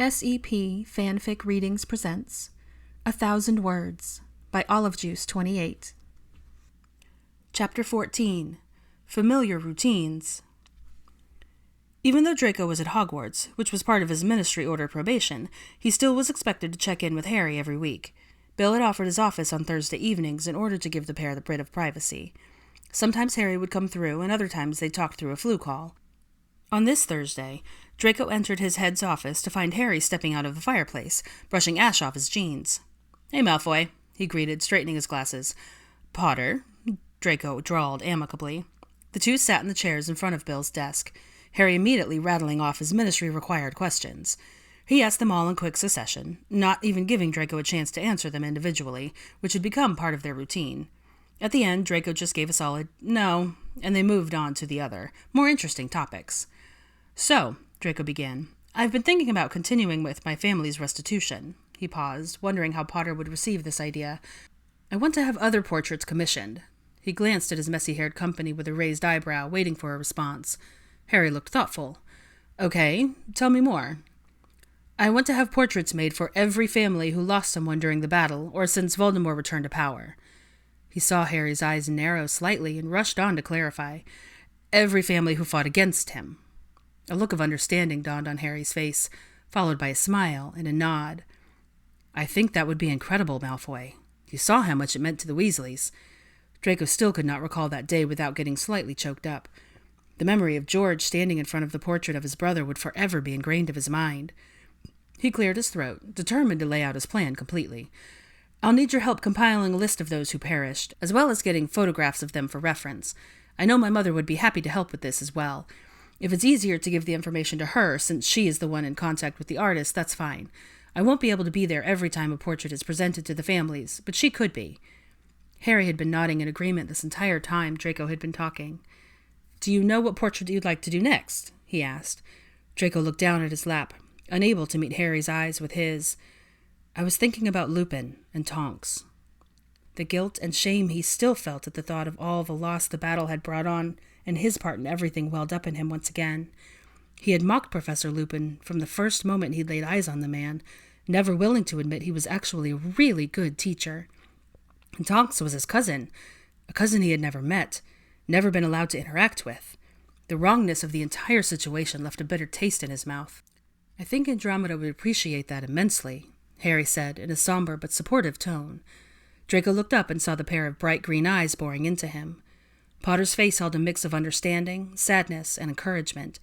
SEP Fanfic Readings presents 1,000 Words by Olive Juice 28. Chapter 14. Familiar Routines. Even though Draco was at Hogwarts, which was part of his ministry order probation, he still was expected to check in with Harry every week. Bill had offered his office on Thursday evenings in order to give the pair the bit of privacy. Sometimes Harry would come through, and other times they talked through a flu call. On this Thursday, Draco entered his head's office to find Harry stepping out of the fireplace, brushing ash off his jeans. "Hey, Malfoy," he greeted, straightening his glasses. "Potter," Draco drawled amicably. The two sat in the chairs in front of Bill's desk, Harry immediately rattling off his ministry-required questions. He asked them all in quick succession, not even giving Draco a chance to answer them individually, which had become part of their routine. At the end, Draco just gave a solid no, and they moved on to the other, more interesting topics. "So," Draco began, "I've been thinking about continuing with my family's restitution." He paused, wondering how Potter would receive this idea. "I want to have other portraits commissioned." He glanced at his messy-haired company with a raised eyebrow, waiting for a response. Harry looked thoughtful. "Okay, tell me more." "I want to have portraits made for every family who lost someone during the battle or since Voldemort returned to power." He saw Harry's eyes narrow slightly and rushed on to clarify. "Every family who fought against him." A look of understanding dawned on Harry's face, followed by a smile and a nod. "I think that would be incredible, Malfoy. You saw how much it meant to the Weasleys." Draco still could not recall that day without getting slightly choked up. The memory of George standing in front of the portrait of his brother would forever be ingrained in his mind. He cleared his throat, determined to lay out his plan completely. "I'll need your help compiling a list of those who perished, as well as getting photographs of them for reference. I know my mother would be happy to help with this as well. If it's easier to give the information to her, since she is the one in contact with the artist, that's fine. I won't be able to be there every time a portrait is presented to the families, but she could be." Harry had been nodding in agreement this entire time Draco had been talking. "Do you know what portrait you'd like to do next?" he asked. Draco looked down at his lap, unable to meet Harry's eyes with his. "I was thinking about Lupin and Tonks." The guilt and shame he still felt at the thought of all the loss the battle had brought on and his part in everything welled up in him once again. He had mocked Professor Lupin from the first moment he'd laid eyes on the man, never willing to admit he was actually a really good teacher. And Tonks was his cousin, a cousin he had never met, never been allowed to interact with. The wrongness of the entire situation left a bitter taste in his mouth. "I think Andromeda would appreciate that immensely," Harry said in a somber but supportive tone. Draco looked up and saw the pair of bright green eyes boring into him. Potter's face held a mix of understanding, sadness, and encouragement.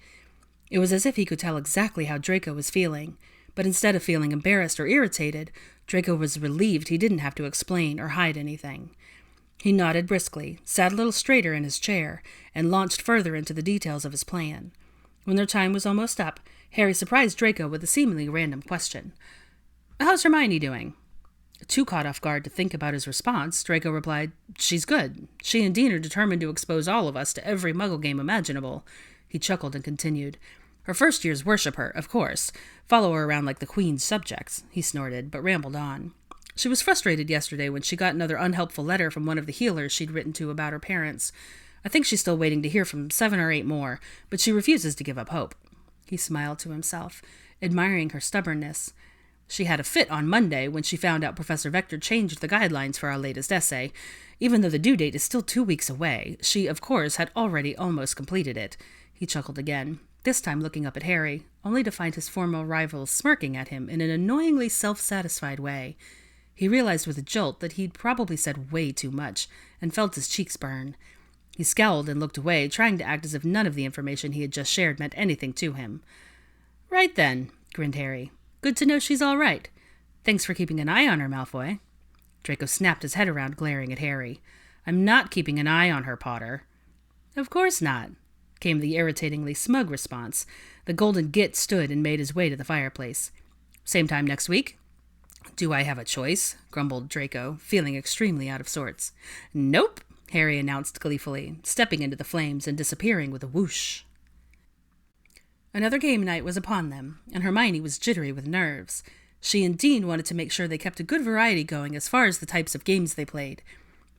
It was as if he could tell exactly how Draco was feeling, but instead of feeling embarrassed or irritated, Draco was relieved he didn't have to explain or hide anything. He nodded briskly, sat a little straighter in his chair, and launched further into the details of his plan. When their time was almost up, Harry surprised Draco with a seemingly random question. "How's Hermione doing?" Too caught off guard to think about his response, Draco replied, "She's good. She and Dean are determined to expose all of us to every Muggle game imaginable." He chuckled and continued. "Her first years worship her, of course. Follow her around like the Queen's subjects." He snorted, but rambled on. "She was frustrated yesterday when she got another unhelpful letter from one of the healers she'd written to about her parents. I think she's still waiting to hear from 7 or 8 more, but she refuses to give up hope." He smiled to himself, admiring her stubbornness. "She had a fit on Monday when she found out Professor Vector changed the guidelines for our latest essay. Even though the due date is still 2 weeks away, she, of course, had already almost completed it." He chuckled again, this time looking up at Harry, only to find his former rival smirking at him in an annoyingly self-satisfied way. He realized with a jolt that he'd probably said way too much, and felt his cheeks burn. He scowled and looked away, trying to act as if none of the information he had just shared meant anything to him. "Right then," grinned Harry. "Good to know she's all right. Thanks for keeping an eye on her, Malfoy." Draco snapped his head around, glaring at Harry. "I'm not keeping an eye on her, Potter." "Of course not," came the irritatingly smug response. The golden git stood and made his way to the fireplace. "Same time next week?" "Do I have a choice?" grumbled Draco, feeling extremely out of sorts. "Nope," Harry announced gleefully, stepping into the flames and disappearing with a whoosh. Another game night was upon them, and Hermione was jittery with nerves. She and Dean wanted to make sure they kept a good variety going as far as the types of games they played.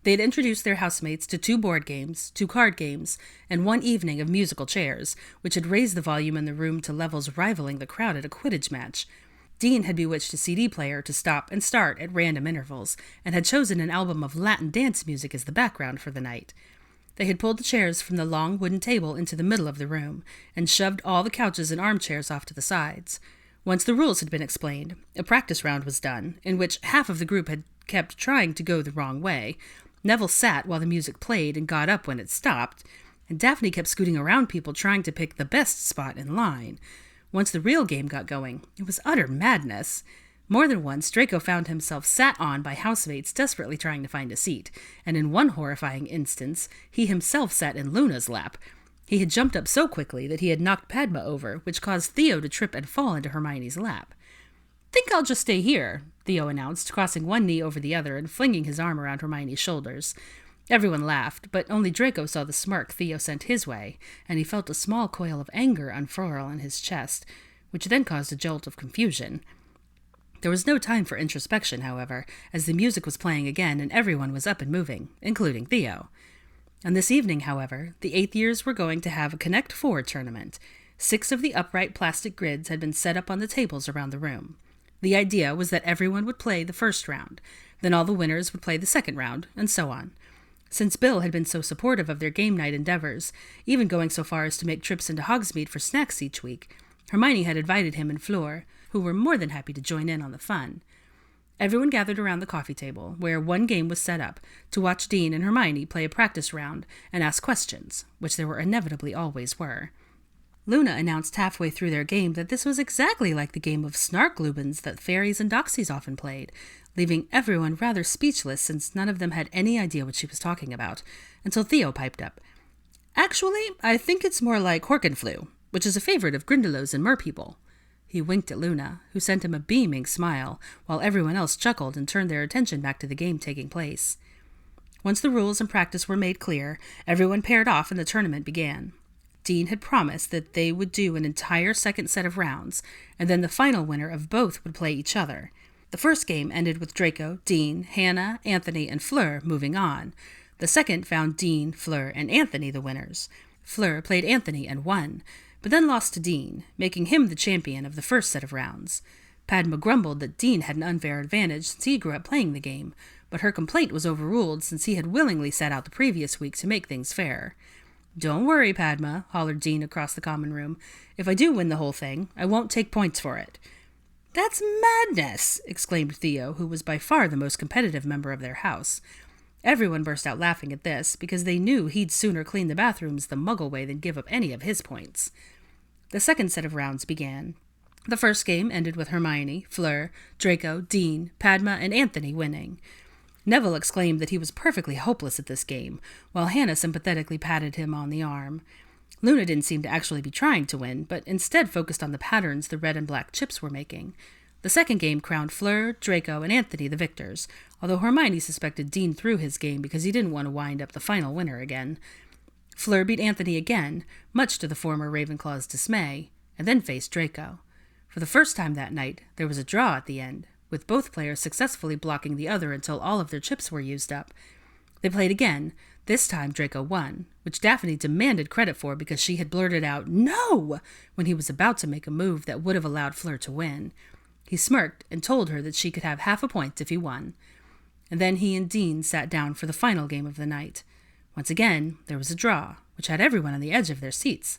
They had introduced their housemates to 2 board games, 2 card games, and 1 evening of musical chairs, which had raised the volume in the room to levels rivaling the crowd at a Quidditch match. Dean had bewitched a CD player to stop and start at random intervals, and had chosen an album of Latin dance music as the background for the night. They had pulled the chairs from the long wooden table into the middle of the room, and shoved all the couches and armchairs off to the sides. Once the rules had been explained, a practice round was done, in which half of the group had kept trying to go the wrong way. Neville sat while the music played and got up when it stopped, and Daphne kept scooting around people trying to pick the best spot in line. Once the real game got going, it was utter madness. More than once, Draco found himself sat on by housemates desperately trying to find a seat, and in one horrifying instance, he himself sat in Luna's lap. He had jumped up so quickly that he had knocked Padma over, which caused Theo to trip and fall into Hermione's lap. "Think I'll just stay here," Theo announced, crossing one knee over the other and flinging his arm around Hermione's shoulders. Everyone laughed, but only Draco saw the smirk Theo sent his way, and he felt a small coil of anger unfurl in his chest, which then caused a jolt of confusion. There was no time for introspection, however, as the music was playing again and everyone was up and moving, including Theo. And this evening, however, the 8th years were going to have a Connect 4 tournament. 6 of the upright plastic grids had been set up on the tables around the room. The idea was that everyone would play the first round, then all the winners would play the second round, and so on. Since Bill had been so supportive of their game night endeavors, even going so far as to make trips into Hogsmeade for snacks each week, Hermione had invited him and Fleur, who were more than happy to join in on the fun. Everyone gathered around the coffee table, where one game was set up, to watch Dean and Hermione play a practice round and ask questions, which there were inevitably always were. Luna announced halfway through their game that this was exactly like the game of Snarklubens that fairies and doxies often played, leaving everyone rather speechless since none of them had any idea what she was talking about, until Theo piped up. "Actually, I think it's more like Horkenflu, which is a favorite of Grindylows and merpeople." He winked at Luna, who sent him a beaming smile, while everyone else chuckled and turned their attention back to the game taking place. Once the rules and practice were made clear, everyone paired off and the tournament began. Dean had promised that they would do an entire second set of rounds, and then the final winner of both would play each other. The first game ended with Draco, Dean, Hannah, Anthony, and Fleur moving on. The second found Dean, Fleur, and Anthony the winners. Fleur played Anthony and won, but then lost to Dean, making him the champion of the first set of rounds. Padma grumbled that Dean had an unfair advantage since he grew up playing the game, but her complaint was overruled since he had willingly sat out the previous week to make things fair. "Don't worry, Padma," hollered Dean across the common room. "If I do win the whole thing, I won't take points for it." "That's madness!" exclaimed Theo, who was by far the most competitive member of their house. Everyone burst out laughing at this, because they knew he'd sooner clean the bathrooms the Muggle way than give up any of his points. The second set of rounds began. The first game ended with Hermione, Fleur, Draco, Dean, Padma, and Anthony winning. Neville exclaimed that he was perfectly hopeless at this game, while Hannah sympathetically patted him on the arm. Luna didn't seem to actually be trying to win, but instead focused on the patterns the red and black chips were making. The second game crowned Fleur, Draco, and Anthony the victors, although Hermione suspected Dean threw his game because he didn't want to wind up the final winner again. Fleur beat Anthony again, much to the former Ravenclaw's dismay, and then faced Draco. For the first time that night, there was a draw at the end, with both players successfully blocking the other until all of their chips were used up. They played again. This time Draco won, which Daphne demanded credit for because she had blurted out, "No!" when he was about to make a move that would have allowed Fleur to win. He smirked and told her that she could have half a point if he won. And then he and Dean sat down for the final game of the night. Once again, there was a draw, which had everyone on the edge of their seats.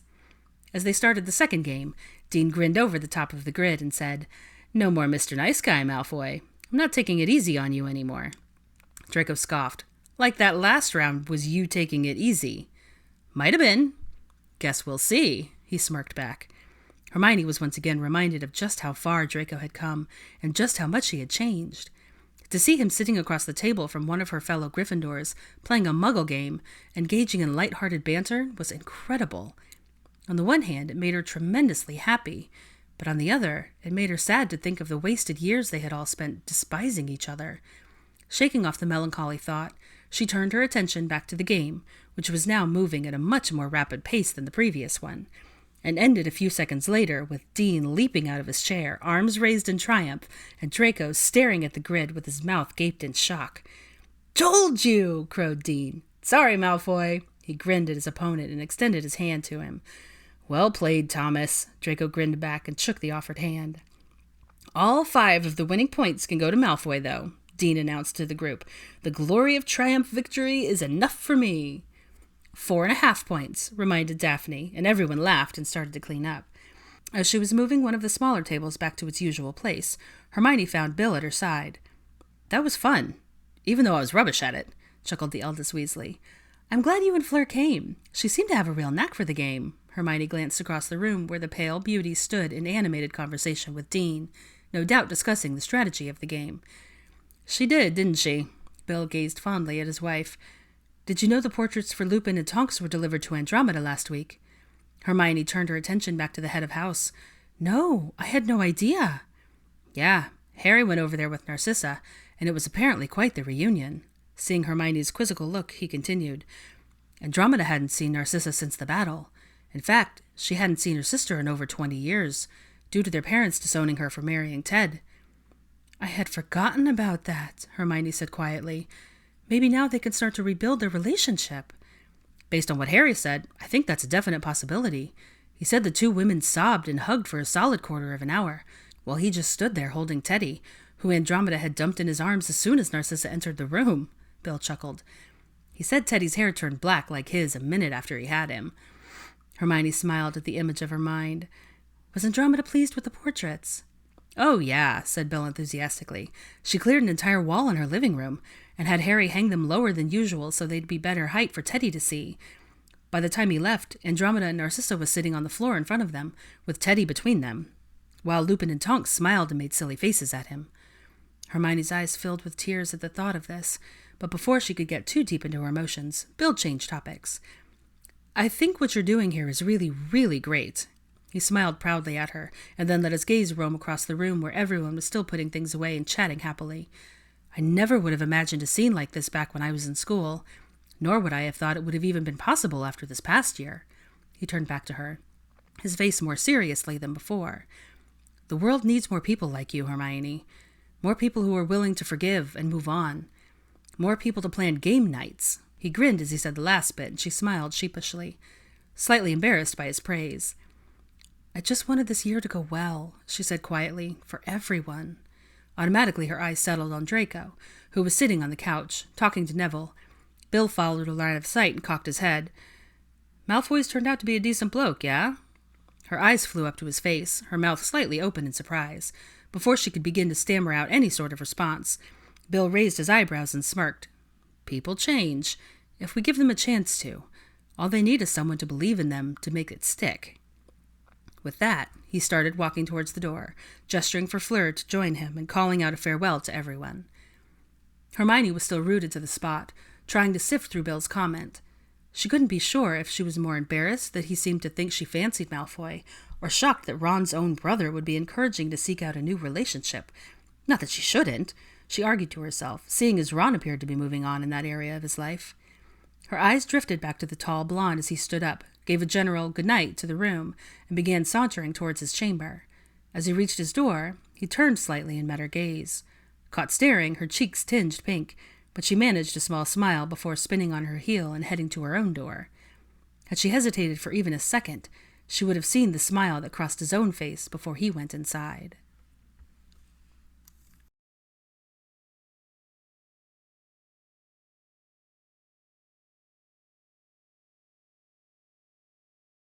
As they started the second game, Dean grinned over the top of the grid and said, "No more Mr. Nice Guy, Malfoy. I'm not taking it easy on you anymore." Draco scoffed. "Like that last round was you taking it easy." "Might have been." "Guess we'll see," he smirked back. Hermione was once again reminded of just how far Draco had come and just how much he had changed. To see him sitting across the table from one of her fellow Gryffindors, playing a Muggle game, engaging in light-hearted banter, was incredible. On the one hand, it made her tremendously happy, but on the other, it made her sad to think of the wasted years they had all spent despising each other. Shaking off the melancholy thought, she turned her attention back to the game, which was now moving at a much more rapid pace than the previous one, and ended a few seconds later with Dean leaping out of his chair, arms raised in triumph, and Draco staring at the grid with his mouth gaped in shock. "Told you!" crowed Dean. "Sorry, Malfoy." He grinned at his opponent and extended his hand to him. "Well played, Thomas." Draco grinned back and shook the offered hand. "All 5 of the winning points can go to Malfoy, though," Dean announced to the group. "The glory of triumph victory is enough for me." 4.5 points, reminded Daphne, and everyone laughed and started to clean up. As she was moving one of the smaller tables back to its usual place, Hermione found Bill at her side. "That was fun, even though I was rubbish at it," chuckled the eldest Weasley. "I'm glad you and Fleur came. She seemed to have a real knack for the game." Hermione glanced across the room where the pale beauty stood in animated conversation with Dean, no doubt discussing the strategy of the game. "She did, didn't she?" Bill gazed fondly at his wife. "Did you know the portraits for Lupin and Tonks were delivered to Andromeda last week?" Hermione turned her attention back to the head of house. "No, I had no idea." "Yeah, Harry went over there with Narcissa, and it was apparently quite the reunion." Seeing Hermione's quizzical look, he continued. "Andromeda hadn't seen Narcissa since the battle. In fact, she hadn't seen her sister in over 20 years, due to their parents disowning her for marrying Ted." "I had forgotten about that," Hermione said quietly. "Maybe now they can start to rebuild their relationship." "Based on what Harry said, I think that's a definite possibility. He said the 2 women sobbed and hugged for a solid quarter of an hour, while he just stood there holding Teddy, who Andromeda had dumped in his arms as soon as Narcissa entered the room." Bill chuckled. "He said Teddy's hair turned black like his a minute after he had him." Hermione smiled at the image of her mind. "Was Andromeda pleased with the portraits?" "Oh, yeah," said Bill enthusiastically. "She cleared an entire wall in her living room, and had Harry hang them lower than usual so they'd be better height for Teddy to see. By the time he left, Andromeda and Narcissa was sitting on the floor in front of them, with Teddy between them, while Lupin and Tonks smiled and made silly faces at him." Hermione's eyes filled with tears at the thought of this, but before she could get too deep into her emotions, Bill changed topics. "I think what you're doing here is really, really great." He smiled proudly at her, and then let his gaze roam across the room where everyone was still putting things away and chatting happily. "I never would have imagined a scene like this back when I was in school, nor would I have thought it would have even been possible after this past year." He turned back to her, his face more seriously than before. "The world needs more people like you, Hermione. More people who are willing to forgive and move on. More people to plan game nights." He grinned as he said the last bit, and she smiled sheepishly, slightly embarrassed by his praise. "I just wanted this year to go well," she said quietly, "for everyone." Automatically her eyes settled on Draco, who was sitting on the couch, talking to Neville. Bill followed her line of sight and cocked his head. "Malfoy's turned out to be a decent bloke, yeah?" Her eyes flew up to his face, her mouth slightly open in surprise. Before she could begin to stammer out any sort of response, Bill raised his eyebrows and smirked. "People change, if we give them a chance to. All they need is someone to believe in them to make it stick." With that, he started walking towards the door, gesturing for Fleur to join him and calling out a farewell to everyone. Hermione was still rooted to the spot, trying to sift through Bill's comment. She couldn't be sure if she was more embarrassed that he seemed to think she fancied Malfoy, or shocked that Ron's own brother would be encouraging to seek out a new relationship. Not that she shouldn't, she argued to herself, seeing as Ron appeared to be moving on in that area of his life. Her eyes drifted back to the tall blonde as he stood up, gave a general good night to the room, and began sauntering towards his chamber. As he reached his door, he turned slightly and met her gaze. Caught staring, her cheeks tinged pink, but she managed a small smile before spinning on her heel and heading to her own door. Had she hesitated for even a second, she would have seen the smile that crossed his own face before he went inside.